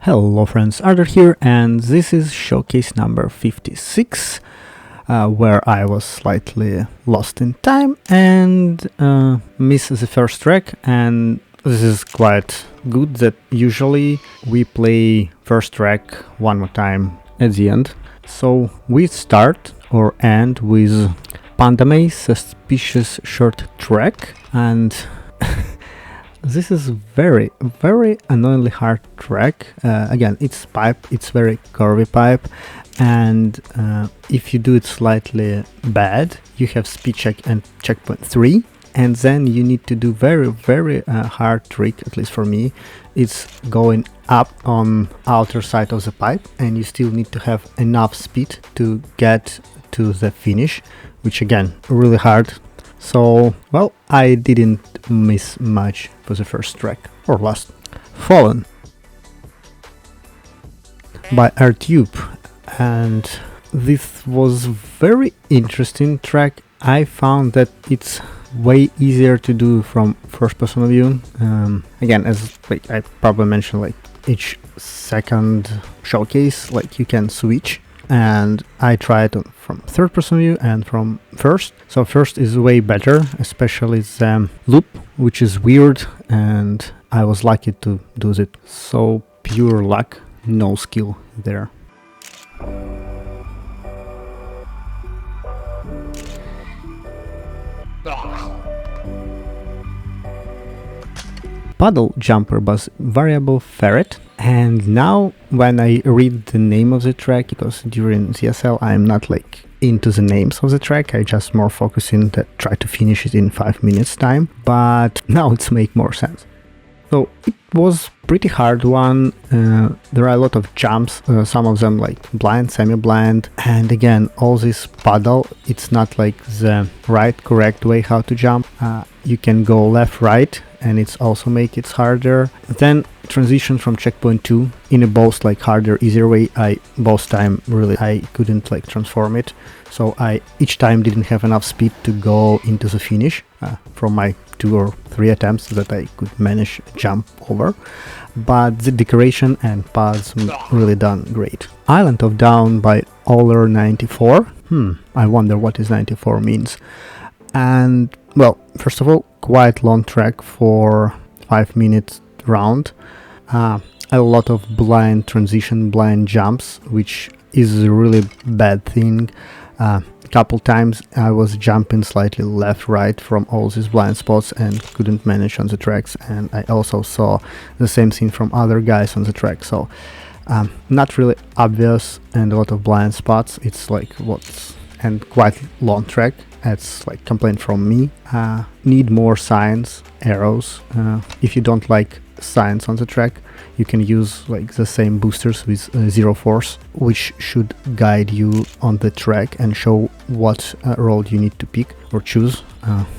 Hello friends, Arthur here, and this is showcase number 56, where I was slightly lost in time and missed the first track, and this is quite good that usually we play first track one more time at the end. So we start or end with Pandame Suspicious Short Track, and this is very annoyingly hard track. Again, it's pipe, it's very curvy pipe, and if you do it slightly bad, you have speed check and checkpoint 3, and then you need to do very hard trick, at least for me. It's going up on outer side of the pipe, and you still need to have enough speed to get to the finish, which again, really hard. So, well, I didn't miss much for the first track, or last. Fallen by RTube, and this was very interesting track. I found that it's way easier to do from first person view. Again, as like I probably mentioned, like each second showcase, like you can switch. And I tried from third person view and from first. So first is way better, especially the loop, which is weird, and I was lucky to do it. So pure luck, no skill there. Puddle jumper was variable ferret, and now when I read the name of the track, because during CSL I'm not like into the names of the track, I just more focusing to try to finish it in 5 minutes time, but now it's make more sense. So it was pretty hard one. There are a lot of jumps, some of them like blind, semi-blind, and again all this puddle, it's not like the correct way how to jump. You can go left, right, and it's also make it harder. Then transition from checkpoint 2 in a both like harder, easier way. I both time really I couldn't like transform it, so I each time didn't have enough speed to go into the finish from my 2 or 3 attempts that I could manage jump over. But the decoration and paths really done great. Island of Down by Oler 94. I wonder what is 94 means. And well, first of all, quite long track for 5 minutes round. A lot of blind transition, blind jumps, which is a really bad thing. Couple times I was jumping slightly left, right from all these blind spots and couldn't manage on the tracks, and I also saw the same thing from other guys on the track. So not really obvious and a lot of blind spots. It's like and quite long track. That's like complaint from me. Need more signs, arrows. If you don't like signs on the track, you can use like the same boosters with zero force, which should guide you on the track and show what road you need to pick or choose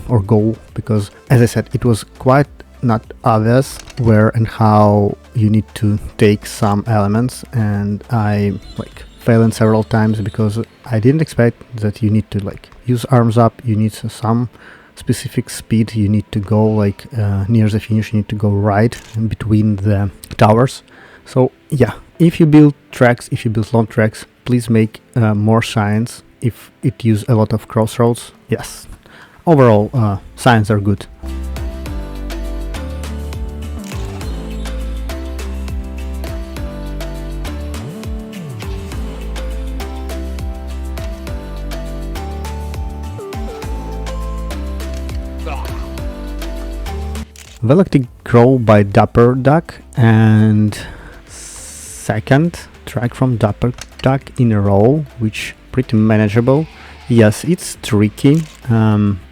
or go, because as I said, it was quite not obvious where and how you need to take some elements, and I like failing several times because I didn't expect that you need to like use arms up, you need some specific speed, you need to go like near the finish, you need to go right in between the towers. So yeah, if you build tracks, if you build long tracks, please make more signs. If it use a lot of crossroads, yes, overall signs are good. Galactic Grow by Dapper Duck, and second track from Dapper Duck in a row, which pretty manageable. Yes, it's tricky.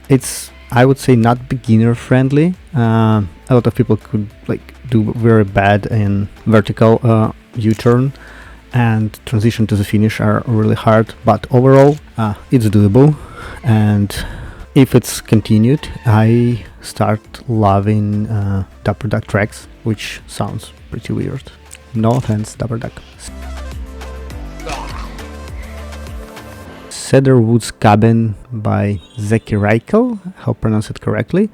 It's, I would say, not beginner friendly. A lot of people could like do very bad in vertical U-turn, and transition to the finish are really hard, but overall it's doable. And if it's continued, I start loving Dapper Duck tracks, which sounds pretty weird. No offense, Dapper Duck. Cedarwood's Cabin by Zeki Reichel, I hope I pronounce it correctly.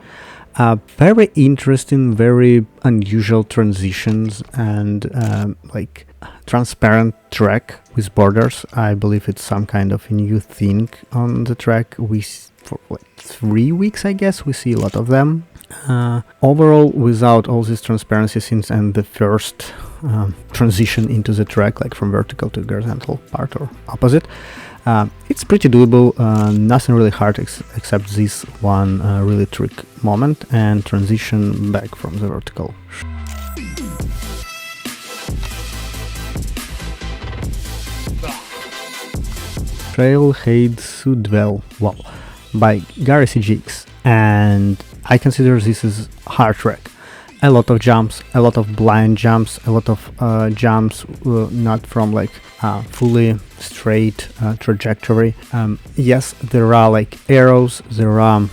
Very interesting, very unusual transitions, and like transparent track with borders. I believe it's some kind of new thing on the track. For like 3 weeks, I guess, we see a lot of them. Overall, without all these transparency scenes and the first transition into the track, like from vertical to horizontal part or opposite, it's pretty doable. Nothing really hard except this one really trick moment and transition back from the vertical. Trailhead Sudwell, wow, by Gary CGX, and I consider this is hard track. A lot of jumps, a lot of blind jumps, a lot of jumps not from like fully straight trajectory. Yes, there are like arrows, there are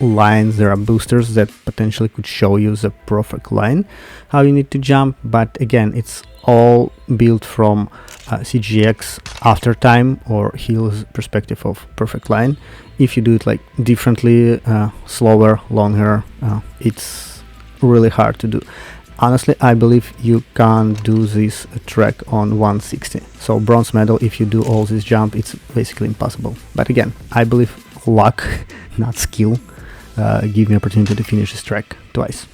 lines, there are boosters that potentially could show you the perfect line how you need to jump, but again, it's all built from CGX after time or Hill's perspective of perfect line. If you do it like differently, slower, longer, it's really hard to do. Honestly, I believe you can't do this track on 160. So bronze medal, if you do all this jump, it's basically impossible. But again, I believe luck, not skill, give me opportunity to finish this track twice.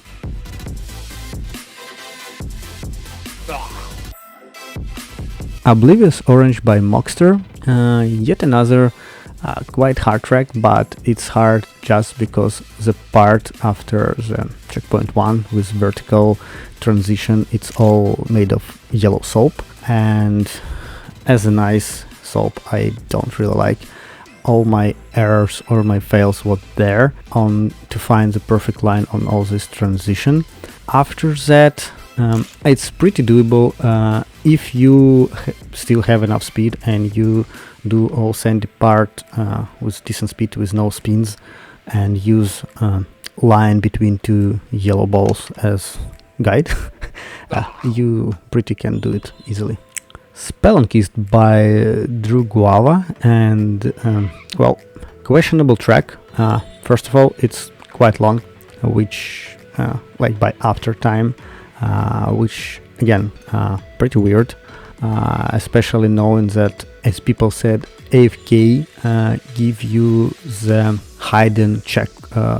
Oblivious Orange by Moxter, yet another quite hard track, but it's hard just because the part after the checkpoint 1 with vertical transition, it's all made of yellow soap, and as a nice soap I don't really like. All my errors or my fails were there on to find the perfect line on all this transition. After that, it's pretty doable if you still have enough speed and you do all sandy part with decent speed with no spins and use line between two yellow balls as guide. You pretty can do it easily. Spelunkist by Drew Guava, and well, questionable track. First of all, it's quite long, which like by after time, which again pretty weird, especially knowing that, as people said, AFK give you the hidden check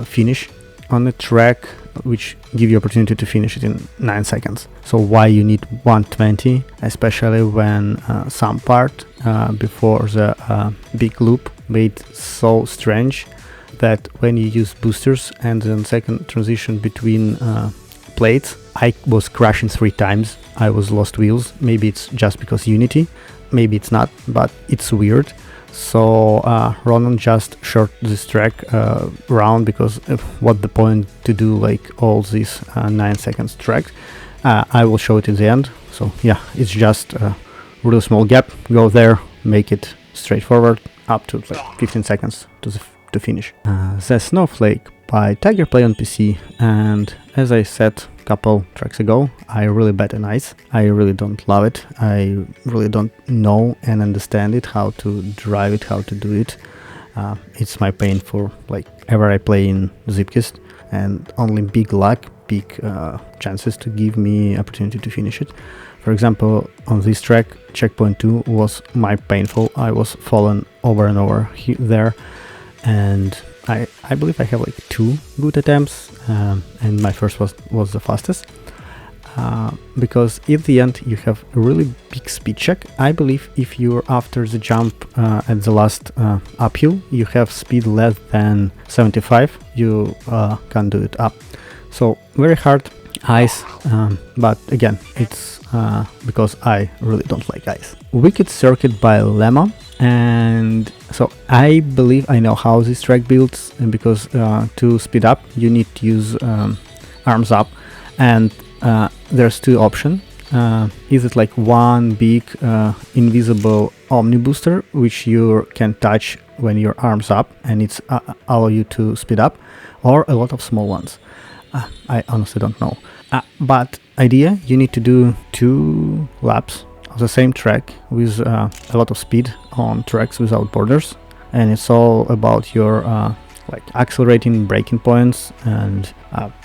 finish on the track, which give you opportunity to finish it in 9 seconds. So why you need 120, especially when some part before the big loop made so strange that when you use boosters and then second transition between plates, I was crashing 3 times. I was lost wheels. Maybe it's just because Unity, maybe it's not, but it's weird. So Ronan just short this track round, because what the point to do like all these 9 seconds track. I will show it in the end. So yeah, it's just a really small gap. Go there, make it straightforward up to like 15 seconds to finish. The Snowflake by Tiger Play on PC, and as I said a couple tracks ago, I really bet on ice. I really don't love it. I really don't know and understand it, how to drive it, how to do it. It's my pain for like ever I play in Zipkist, and only big luck, big chances to give me opportunity to finish it. For example, on this track, checkpoint 2 was my painful. I was fallen over and over there, and I believe I have like 2 good attempts, and my first was the fastest, because at the end you have a really big speed check. I believe if you're after the jump at the last uphill, you have speed less than 75, you can't do it up. So very hard ice, but again, it's because I really don't like ice. Wicked Circuit by Lemma. And so I believe I know how this track builds, and because to speed up you need to use arms up, and there's 2 options. Is it like one big invisible Omni booster which you can touch when your arms up and it's allow you to speed up, or a lot of small ones? I honestly don't know, but idea, you need to do 2 laps of the same track with a lot of speed on tracks without borders, and it's all about your like accelerating breaking points, and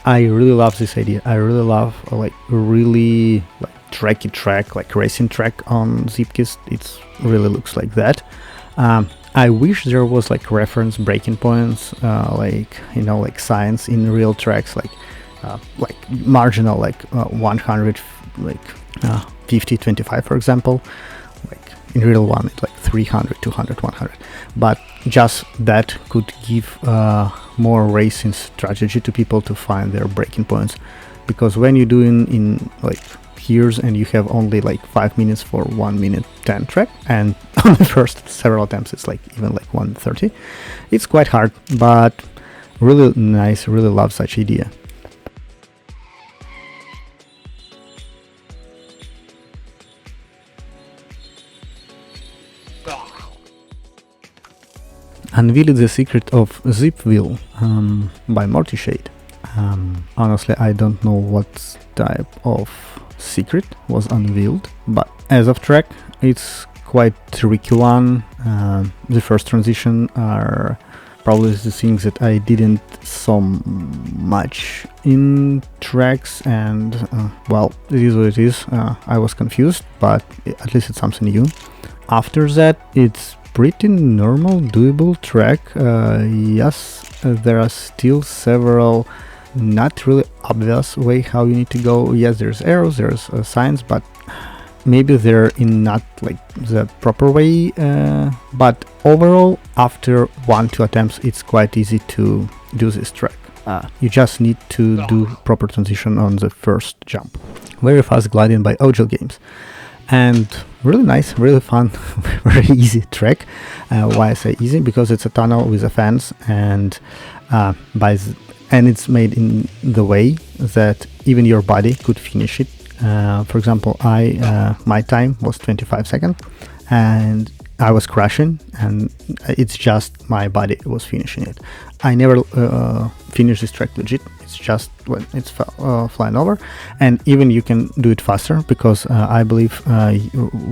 I really love this idea. I really love like really like tracky track, like racing track on Zipkis. It really looks like that. I wish there was like reference breaking points, like like science in real tracks, like marginal, like 100, like 50, 25, for example. Like in real one, it's like 300, 200, 100. But just that could give more racing strategy to people to find their breaking points, because when you do in like years and you have only like 5 minutes for 1 minute 10 track, and on the first several attempts it's like even like 1:30, it's quite hard, but really nice. Really love such idea. Unveiled the secret of Zip Wheel by Mortishade. Honestly, I don't know what type of secret was unveiled, but as of track, it's quite tricky one. The first transition are probably the things that I didn't saw much in tracks, and well, it is what it is. I was confused, but at least it's something new. After that, it's pretty normal, doable track. Yes, there are still several not really obvious way how you need to go. Yes, there's arrows, there's signs, but maybe they're in not like the proper way. But overall, after 1-2 attempts, it's quite easy to do this track. You just need to do proper transition on the first jump. Very fast gliding by Ogil Games. And really nice, really fun, very easy track. Why I say easy? Because it's a tunnel with a fence, and and it's made in the way that even your body could finish it. For example, my time was 25 seconds, and I was crashing, and it's just my body was finishing it. I never finished this track legit. It's just when it's flying over, and even you can do it faster, because I believe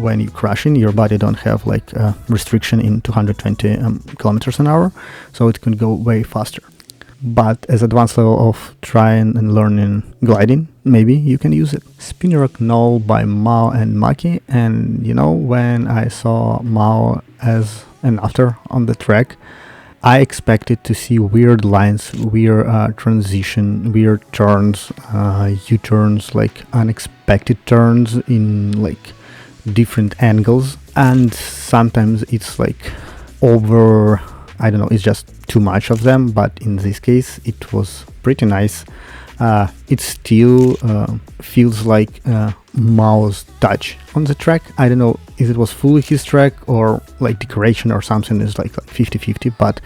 when you crashing, your body don't have like a restriction in 220 kilometers an hour, so it can go way faster. But as advanced level of trying and learning gliding, maybe you can use it. Spinrock Knoll by Mao and Maki, and when I saw Mao as an after on the track, I expected to see weird lines, weird transition, weird turns, U-turns, like unexpected turns in like different angles, and sometimes it's like over, I don't know, it's just too much of them, but in this case it was pretty nice. It still feels like Mao's touch on the track. I don't know if it was fully his track or like decoration or something is like 50-50, but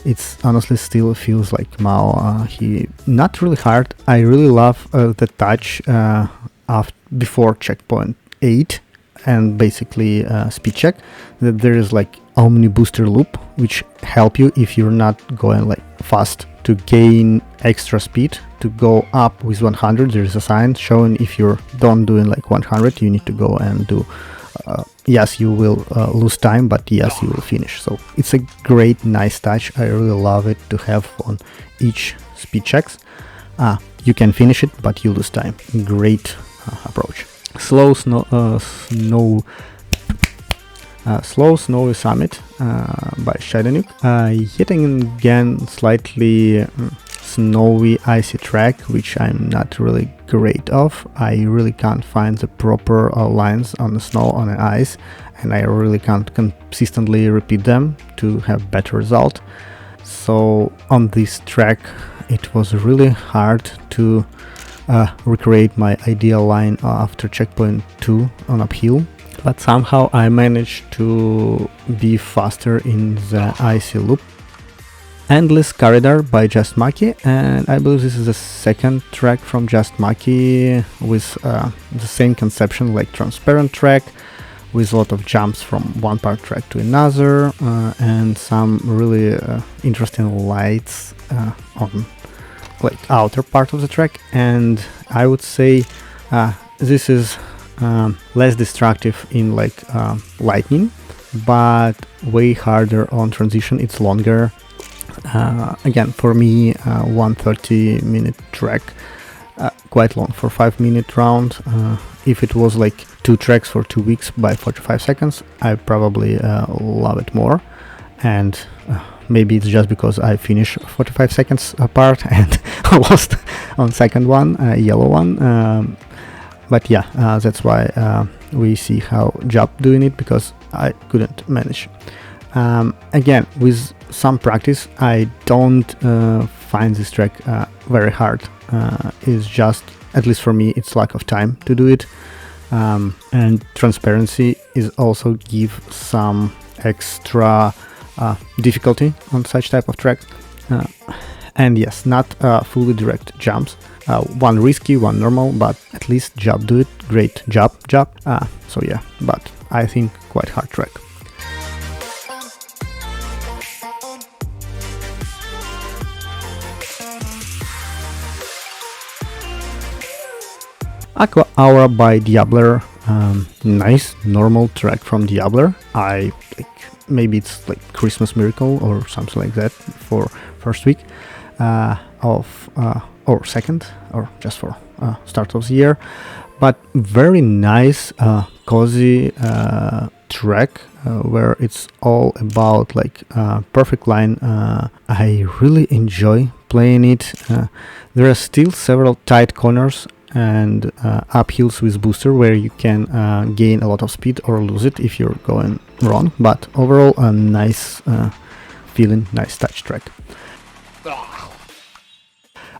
it's honestly still feels like Mao. He not really hard. I really love the touch before checkpoint 8 and basically speed check, that there is like Omni booster loop, which help you if you're not going like fast to gain extra speed. To go up with 100, there is a sign showing if you're done doing like 100, you need to go and do yes, you will lose time, but yes, you will finish. So it's a great, nice touch. I really love it to have on each speed checks. You can finish it, but you lose time. Great approach. Slow Snowy Summit by Shadownuke. Yet again, slightly snowy, icy track, which I'm not really great of. I really can't find the proper lines on the snow, on the ice, and I really can't consistently repeat them to have better result. So on this track, it was really hard to recreate my ideal line after checkpoint 2 on uphill, but somehow I managed to be faster in the icy loop. Endless Corridor by Just Maki, and I believe this is the second track from Just Maki with the same conception, like transparent track with a lot of jumps from one part track to another, and some really interesting lights on like outer part of the track. And I would say this is less destructive in like lightning, but way harder on transition. It's longer. Again, for me, 130-minute track, quite long for 5-minute round. If it was like 2 tracks for 2 weeks by 45 seconds, I probably love it more. And maybe it's just because I finished 45 seconds apart and lost on second one, yellow one. But yeah, that's why we see how Job doing it, because I couldn't manage. Again, with some practice, I don't find this track very hard. It's just, at least for me, it's lack of time to do it. And transparency is also give some extra difficulty on such type of tracks. And yes, not fully direct jumps. One risky, one normal, but at least Job do it. Great job. So yeah, but I think quite hard track. Aqua Aura by Diabler, nice normal track from Diabler. I like, maybe it's like Christmas Miracle or something like that for first week of or second, or just for start of the year. But very nice, cozy track where it's all about like perfect line. I really enjoy playing it. There are still several tight corners and uphills with booster where you can gain a lot of speed or lose it if you're going wrong, but overall a nice feeling, nice touch track.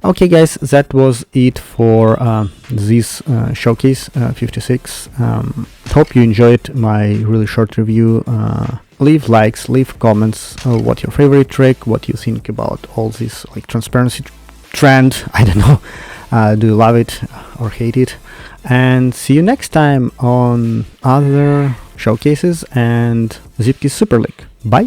Okay guys, that was it for this showcase 56. Hope you enjoyed my really short review. Leave likes, leave comments, what your favorite track, what you think about all this like transparency trend. I don't know. Do you love it or hate it? And see you next time on other showcases and Zipki's Super League. Bye!